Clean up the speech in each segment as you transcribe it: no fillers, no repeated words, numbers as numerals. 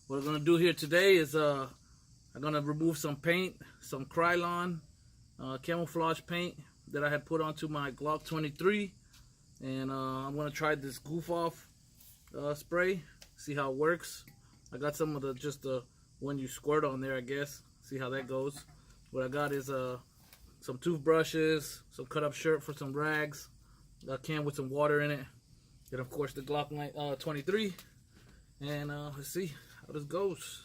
What I'm gonna do here today is I'm gonna remove some paint, some Krylon camouflage paint that I had put onto my Glock 23, and I'm gonna try this Goof Off spray, see how it works. I got some of the the one you squirt on there, I guess. See how that goes. What I got is some toothbrushes, some cut up shirt for some rags, a can with some water in it, and of course the Glock 23. And let's see how this goes.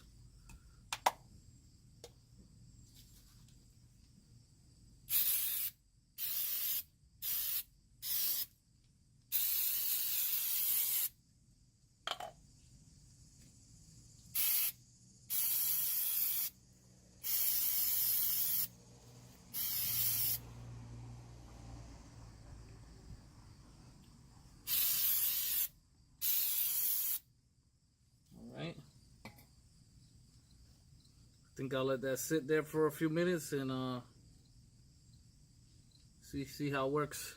Alright. I think I'll let that sit there for a few minutes and see how it works.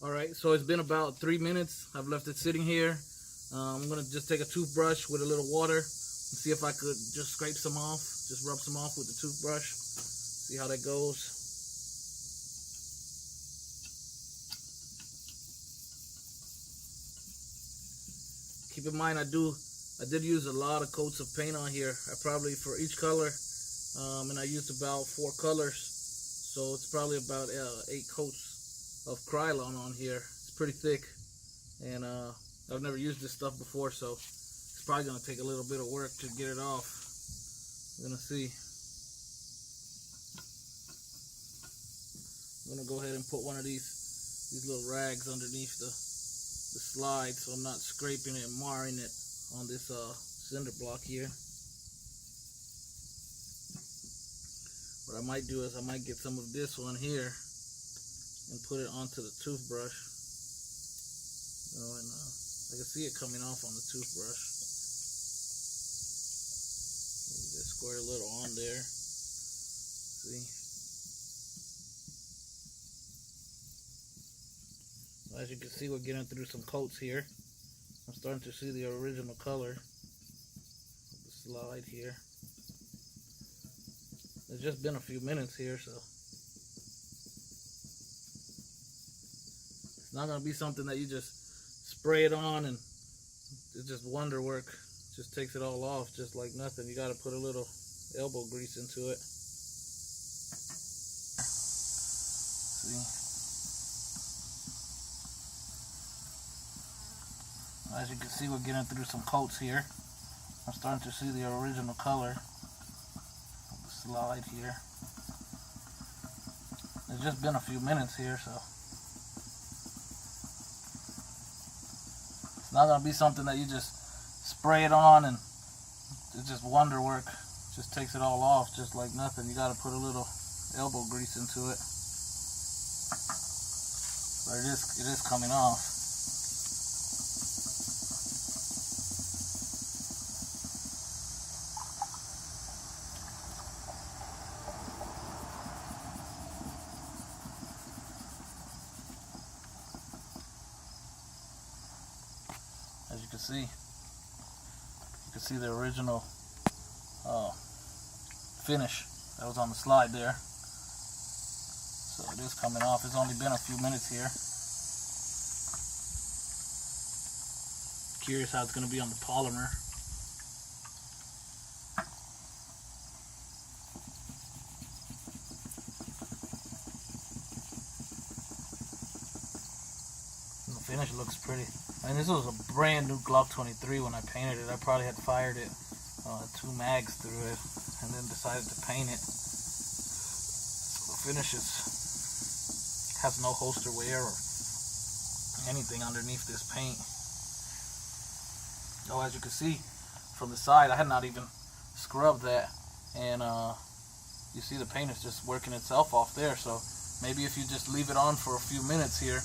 Alright, so it's been about 3 minutes. I've left it sitting here. I'm going to just take a toothbrush with a little water and see if I could just scrape some off. Just rub some off with the toothbrush. See how that goes. Keep in mind, I did use a lot of coats of paint on here. I probably, for each color, and I used about 4 colors. So it's probably about 8 coats of Krylon on here. It's pretty thick, and I've never used this stuff before, so it's probably gonna take a little bit of work to get it off. We're gonna see. I'm gonna go ahead and put one of these little rags underneath the slide, so I'm not scraping it and marring it on this cinder block here. What I might do is I might get some of this one here and put it onto the toothbrush. And I can see it coming off on the toothbrush. Maybe just squirt a little on there. See? Well, as you can see, we're getting through some coats here. I'm starting to see the original color of the slide here. It's just been a few minutes here, so it's not going to be something that you just spray it on and it's just wonder work. Just takes it all off just like nothing. You got to put a little elbow grease into it. See? As you can see, we're getting through some coats here. I'm starting to see the original color of the slide here. It's just been a few minutes here, so it's not gonna be something that you just spray it on and it's just wonder work. Just takes it all off just like nothing. You gotta put a little elbow grease into it. But it is coming off. As you can see the original finish that was on the slide there. So it is coming off. It's only been a few minutes here. Curious how it's going to be on the polymer. And the finish looks pretty. And this was a brand new Glock 23 when I painted it. I probably had fired it 2 mags through it and then decided to paint it. So the finish has no holster wear or anything underneath this paint. Oh, as you can see from the side, I had not even scrubbed that, and you see the paint is just working itself off there. So maybe if you just leave it on for a few minutes here,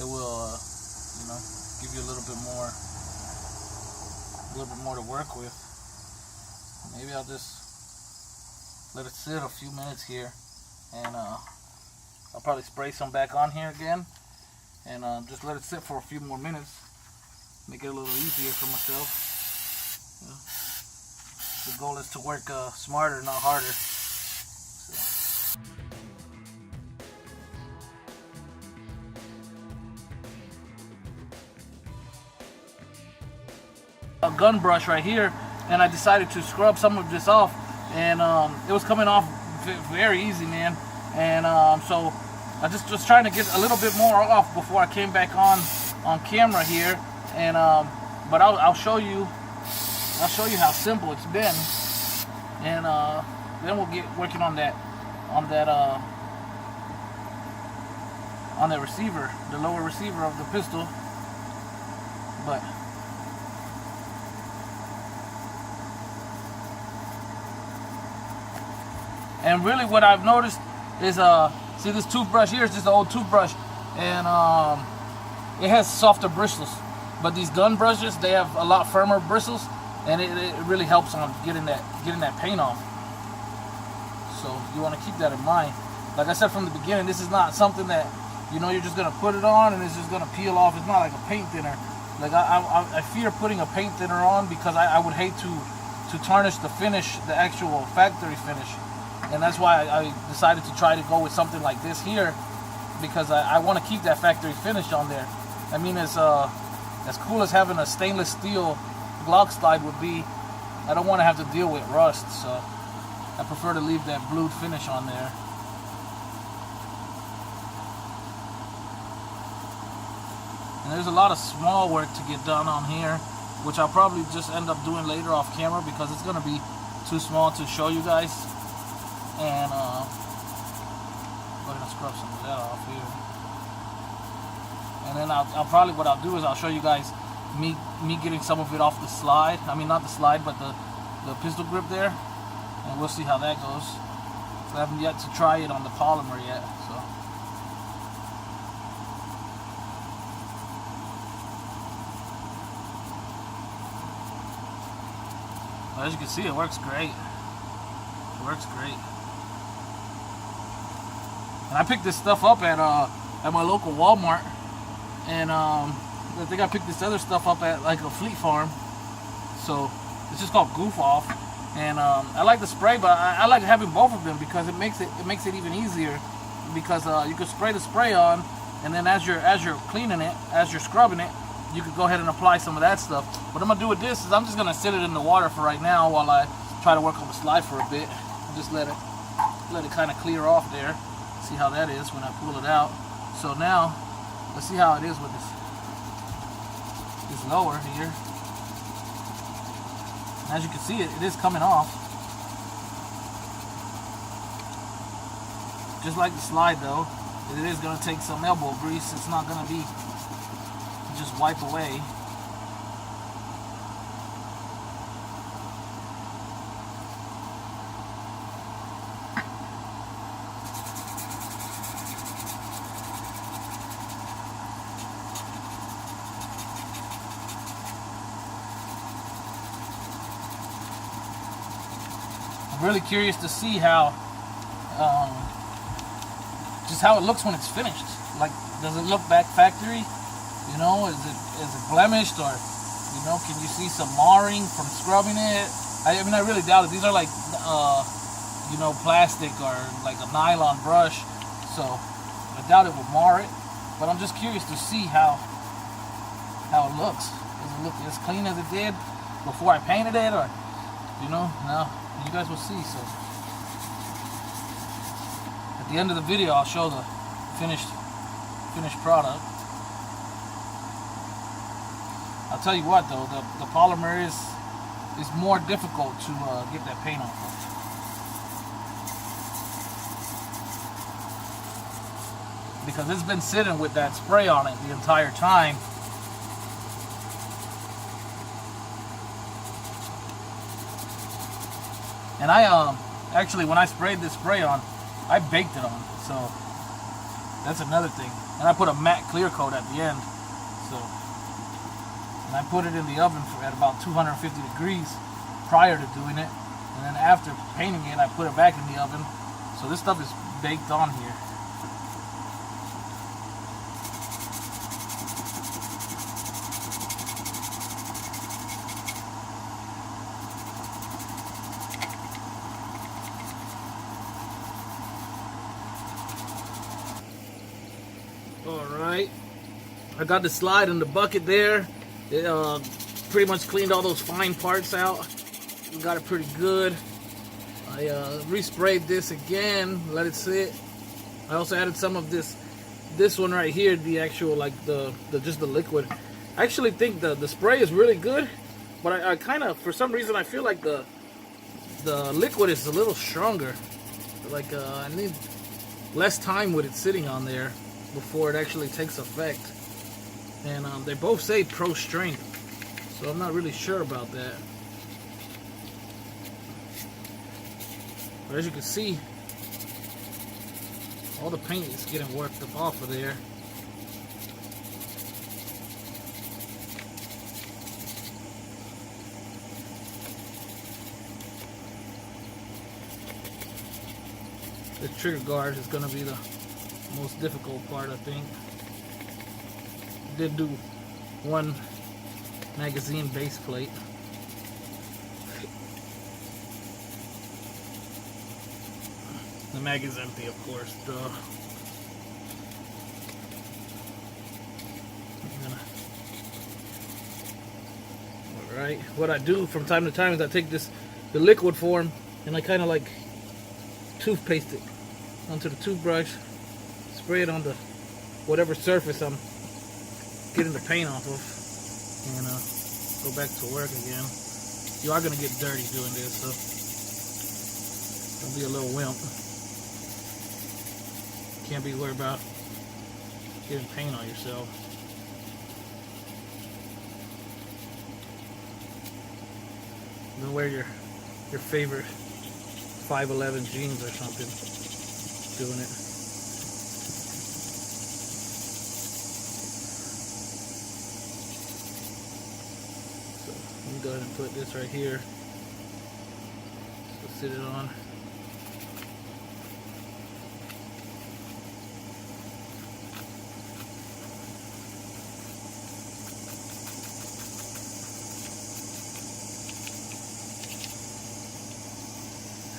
it will you a little bit more to work with. Maybe I'll just let it sit a few minutes here, and I'll probably spray some back on here again, and just let it sit for a few more minutes, make it a little easier for myself. The goal is to work smarter, not harder. So. A gun brush right here, and I decided to scrub some of this off, and it was coming off very easy, man. And so I just was trying to get a little bit more off before I came back on camera here, and but I'll show you how simple it's been, and then we'll get working on that receiver, the lower receiver of the pistol. But and really what I've noticed is see, this toothbrush here is just an old toothbrush, and it has softer bristles, but these gun brushes, they have a lot firmer bristles, and it really helps on getting that paint off. So you want to keep that in mind. Like I said from the beginning, this is not something that, you know, you're just gonna put it on and it's just gonna peel off. It's not like a paint thinner. Like I fear putting a paint thinner on, because I would hate to tarnish the finish, the actual factory finish. And that's why I decided to try to go with something like this here, because I want to keep that factory finish on there. I mean, as cool as having a stainless steel Glock slide would be, I don't want to have to deal with rust, so I prefer to leave that blued finish on there. And there's a lot of small work to get done on here, which I'll probably just end up doing later off camera, because it's going to be too small to show you guys. And we're gonna scrub some of that off here, and then I'll probably, what I'll do is I'll show you guys me getting some of it off the slide. I mean, not the slide, but the pistol grip there, and we'll see how that goes. I haven't yet to try it on the polymer yet, so. As you can see, it works great. It works great. And I picked this stuff up at my local Walmart, and I think I picked this other stuff up at like a Fleet Farm. So it's just called Goof Off, and I like the spray, but I like having both of them, because it makes it even easier, because you can spray the spray on, and then as you're cleaning it, as you're scrubbing it, you could go ahead and apply some of that stuff. What I'm gonna do with this is I'm just gonna sit it in the water for right now while I try to work on the slide for a bit. Just let it kind of clear off there. See how that is when I pull it out. So now let's see how it is with this lower here. And as you can see, it is coming off, just like the slide, though. It is going to take some elbow grease. It's not going to be just wipe away. I'm really curious to see how, just how it looks when it's finished. Like, does it look back factory? You know, is it blemished, or, you know, can you see some marring from scrubbing it? I mean, I really doubt it. These are like, you know, plastic or like a nylon brush, so I doubt it will mar it. But I'm just curious to see how it looks. Does it look as clean as it did before I painted it, or, you know? No. You guys will see. So at the end of the video, I'll show the finished product. I'll tell you what, though, the polymer is more difficult to get that paint off of, because it's been sitting with that spray on it the entire time. And I actually, when I sprayed this spray on, I baked it on, so that's another thing. And I put a matte clear coat at the end, so and I put it in the oven at about 250 degrees prior to doing it, and then after painting it, I put it back in the oven. So this stuff is baked on here. Alright, I got the slide in the bucket there. It pretty much cleaned all those fine parts out. Got it pretty good. I resprayed this again, let it sit. I also added some of this one right here, the actual, like just the liquid. I actually think the spray is really good, but I kind of, for some reason, I feel like the liquid is a little stronger. Like I need less time with it sitting on there before it actually takes effect. And they both say pro strength, so I'm not really sure about that. But as you can see, all the paint is getting worked up off of there. The trigger guard is going to be the most difficult part, I think. Did do one magazine base plate. The mag is empty, of course. Alright, what I do from time to time is I take the liquid form and I kind of like toothpaste it onto the toothbrush, spray it on the whatever surface I'm getting the paint off of, and go back to work again. You are going to get dirty doing this, so don't be a little wimp. Can't be worried about getting paint on yourself. Then wear your favorite 511 jeans or something doing it. So let me go ahead and put this right here. So sit it on.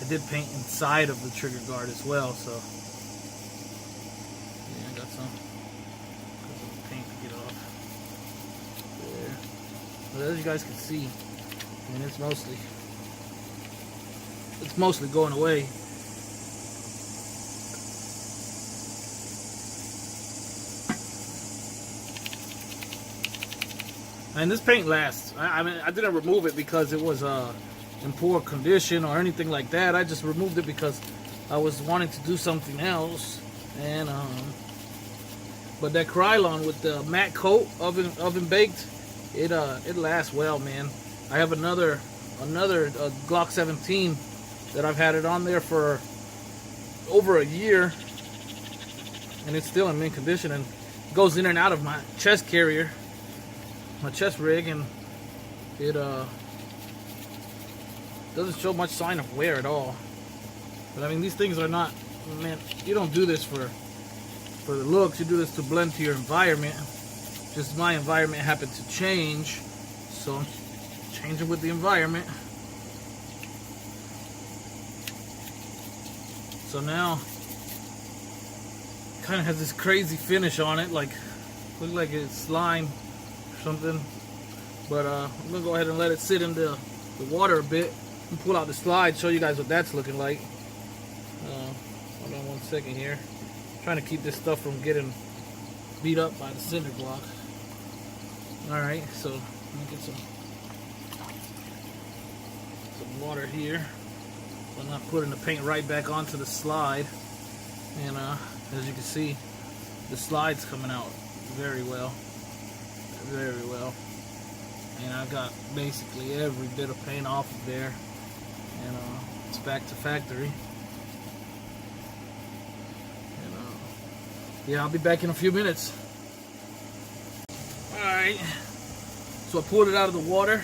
I did paint inside of the trigger guard as well, so yeah, I got some paint to get off there. But as you guys can see, I mean, it's mostly going away. And this paint lasts. I mean, I didn't remove it because it was in poor condition or anything like that. I just removed it because I was wanting to do something else. And but that Krylon with the matte coat oven baked, it lasts well, man. I have another Glock 17 that I've had it on there for over a year, and it's still in mint condition and goes in and out of my chest carrier, my chest rig, and it doesn't show much sign of wear at all. But I mean, these things are not, man, you don't do this for the looks. You do this to blend to your environment. Just my environment happened to change, so I'm changing with the environment. So now kind of has this crazy finish on it, like looks like it's slime or something. But I'm gonna go ahead and let it sit in the water a bit and pull out the slide, show you guys what that's looking like. Hold on 1 second here. I'm trying to keep this stuff from getting beat up by the cinder block. Alright, so let me get some water here. I'm not putting the paint right back onto the slide. And as you can see, the slide's coming out very well. Very well. And I got basically every bit of paint off of there. And it's back to factory. And yeah, I'll be back in a few minutes. Alright, So I pulled it out of the water.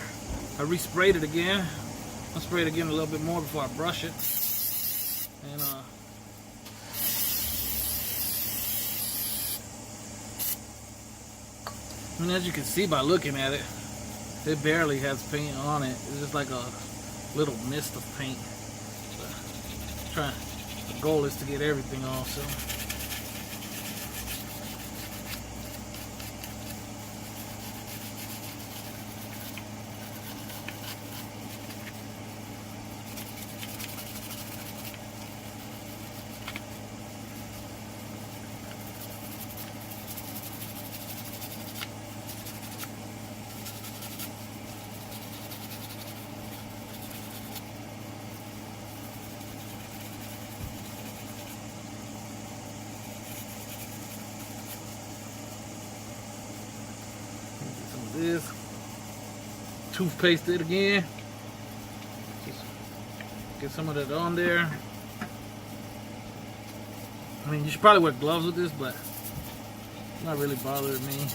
I resprayed it again. I'll spray it again a little bit more before I brush it. And and as you can see by looking at it, it barely has paint on it. It's just like a little mist of paint. The goal is to get everything off. So this, toothpaste it again, just get some of that on there. I mean, you should probably wear gloves with this, but it's not really bothering me.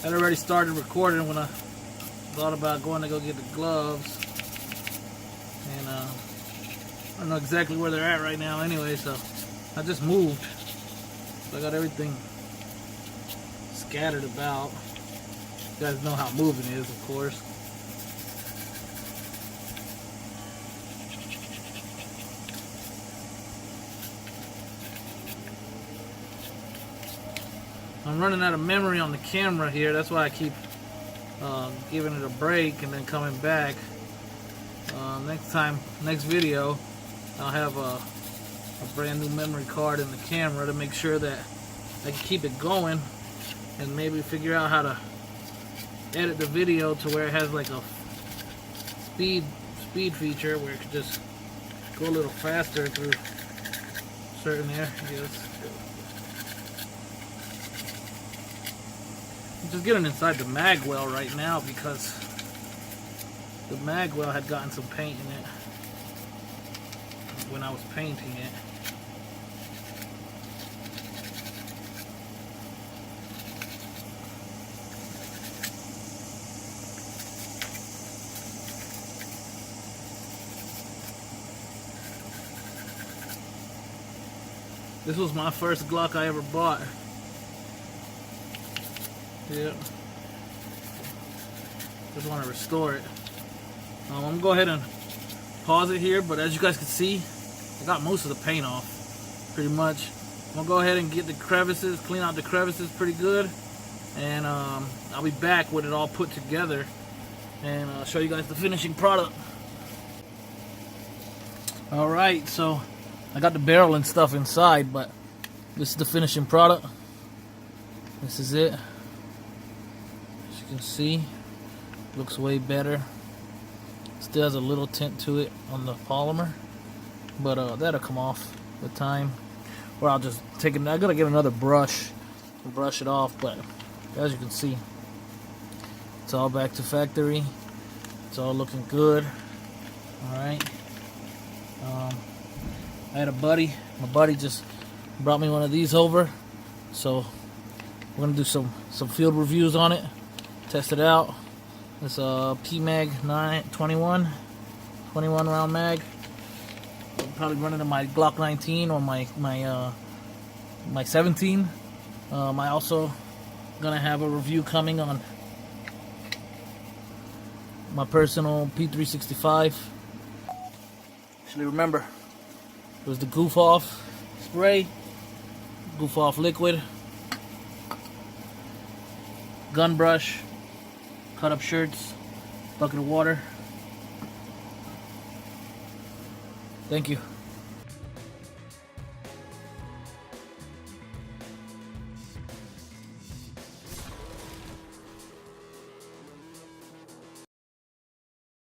I'd already started recording when I thought about going to go get the gloves, and I don't know exactly where they're at right now anyway, so I just moved, so I got everything scattered about. You guys know how moving is, of course. I'm running out of memory on the camera here. That's why I keep giving it a break and then coming back. Next video, I'll have a brand new memory card in the camera to make sure that I can keep it going, and maybe figure out how to edit the video to where it has like a speed feature where it could just go a little faster through certain areas. I'm just getting inside the mag well right now because the mag well had gotten some paint in it when I was painting it. This was my first Glock I ever bought. Yeah. Just want to restore it. I'm going to go ahead and pause it here, but as you guys can see, I got most of the paint off, pretty much. I'm going to go ahead and get the crevices, clean out the crevices pretty good, and I'll be back with it all put together, and I'll show you guys the finishing product. Alright, so I got the barrel and stuff inside, but this is the finishing product. This is it. As you can see, looks way better. Still has a little tint to it on the polymer, but that'll come off with time. Or I'll just take it. I gotta get another brush and brush it off, but as you can see, it's all back to factory. It's all looking good. Alright. I had a buddy. My buddy just brought me one of these over, so we're gonna do some field reviews on it, test it out. It's a PMag 21 round mag. I'll probably run it in my Glock 19 or my 17. I also gonna have a review coming on my personal P365. Actually, remember, it was the Goof Off Spray, Goof Off liquid, gun brush, cut up shirts, bucket of water. Thank you.